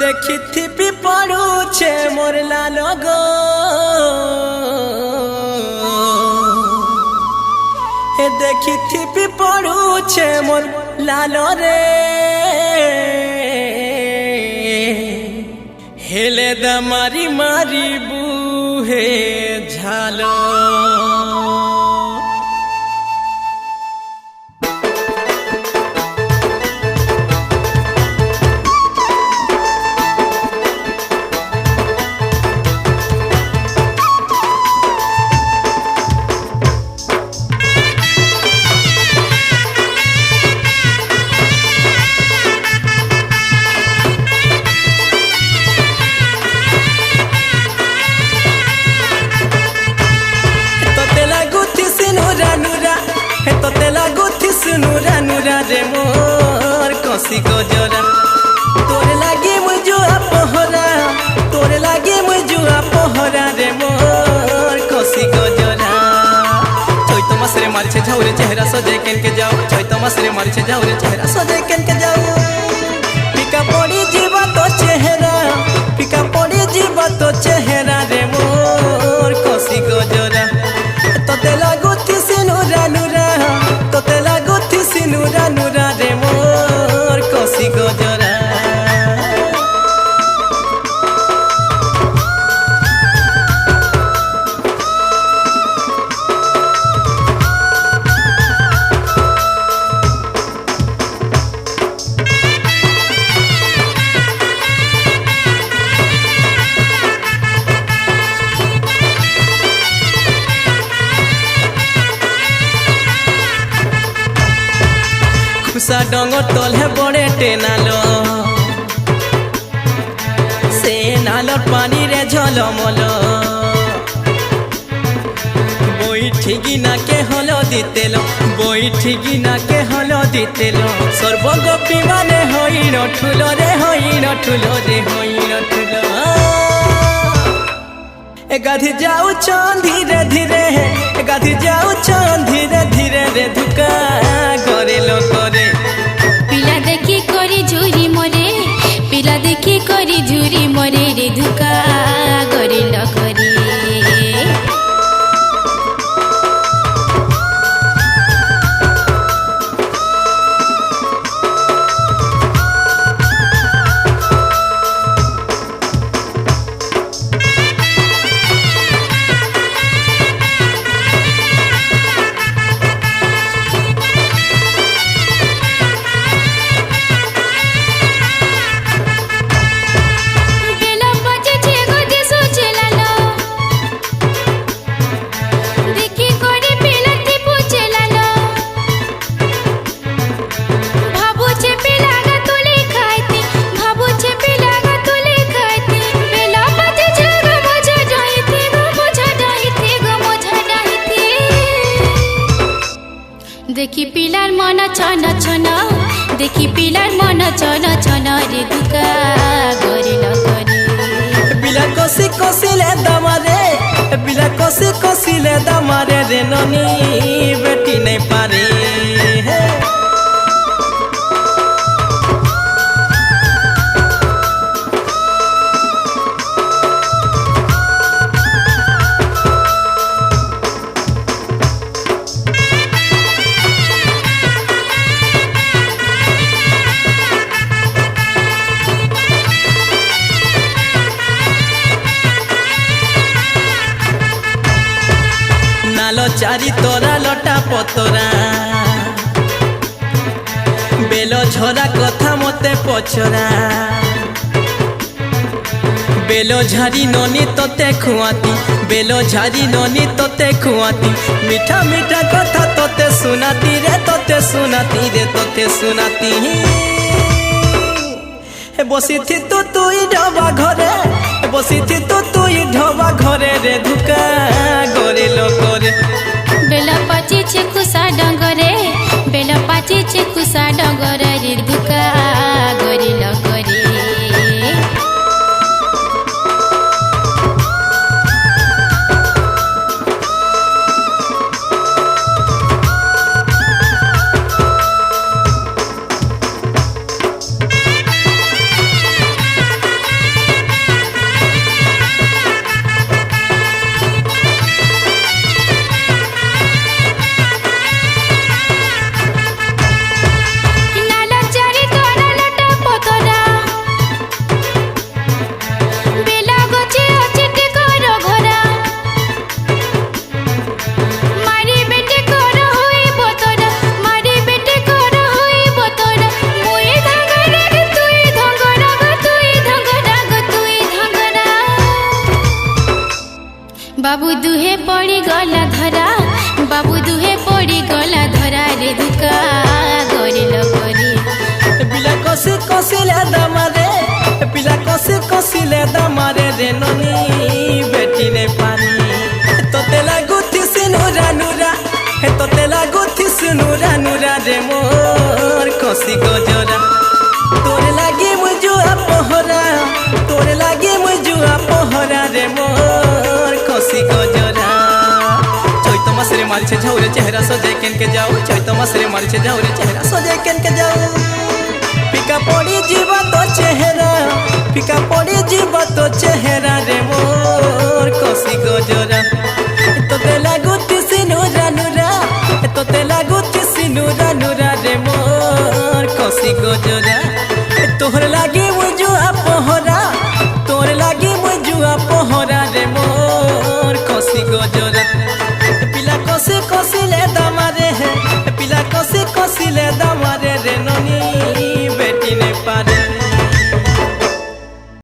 देखी पड़ुछे मोर लालो गो देखी पड़ुछे मोर लालो रे हेले द मारी मारी बुहे झालो नुरा नुरा रे मोर कसी गजरा तोरे लागे मुजुआ पहरा तोरे लागे मुजुआ पहरा रे मोर कसी गजरा चैत मास रे मारछे झाउरे चेहरा सजे केन के जाओ चैत मास रे मारछे झाउरे चेहरा सजे केन के जाओ पिका पड़ी जीवा तो चेहरा पिका पड़ी जीवा तो चेहरा रे मोर कसी गजरा तोते लागुती सिनुरा नुरा तोते लागुती सिनुरा नुरा रे मोर कसी गजरा खुशा डंगर तले बड़े टेनालो से नालर पानी रे झलमल बैठी ना के हलो दितेलो बैठी ना के हलो दितेलो सर्वगोपी माने हईर ठुलो रे हईर ठुलो रे हईर ठुलो गाधी जाऊ चन धीरे धीरे गाधी जाऊ चन धीरे धीरे रे धुका करे लो करे पिला देखी करी झुरी मरे पिला देखी करी झुरी मरे रे धुका करे लो करे देखी पिलार मन छन छन देखी पिलार मन छन छन रे दुका गरे न गरे बिला कसी कसिले दमारे बिला कसी कसिले दमारे रे ननी बेटी नहीं पारे चारी तोरा लटा पतरा बेलो झरा कथा मते पचरा बेलो झारी ननी तोते खुआती बेलो झारी ननी तोते खुआती मीठा मीठा कथा तोते सुनाती रे तोते सुनाती रे तोते सुनाती बसी थी तो तुई ढबा घरे बसी थी तो तुई ढबा घरे रे धुका गोरे लो गोरे बेला पाची छे खुसा डंगरे बेला पाची छे खुसा डंगरे रे धुका गोरे लो गोरे बाबू दुहे पड़ी गला धरा बाबू दुहे पड़ी गला धरा रे दुका गोरे लगोरी पिला कसी कसिले दामारे पिला कसी कसिले दामारे रे ननी बेटी ने पानी तोते लागुथि सिनुरा नुरा तोते लागुथि सिनुरा नुरा रे मोर कसी गजरा तोरे लागी मुजुआ पहरा तोरे लागी मुजुआ पहरा रे मोर कसी गजरा चैत मासरे मारिछे झाउरे चेहरा सजाय केन के जाओ चैत मासरे मारिछे झाउरे चेहरा सजाय केन के जाओ फिका पड़ी जीवा तो चेहरा फिका पड़ी जीवा तो चेहरा रे मोर कसी गजरा तोते लागुथि सिनुरा नुरा तोते लागुथि सिनुरा नुरा रे मोर कसी गजरा तोहर लागी मुजुआ पहरा तोर लागी मुजुआ पहरा रे मोर कसी गजरा पिला कसी कसिले दामारे पिला कसी कसिले दाम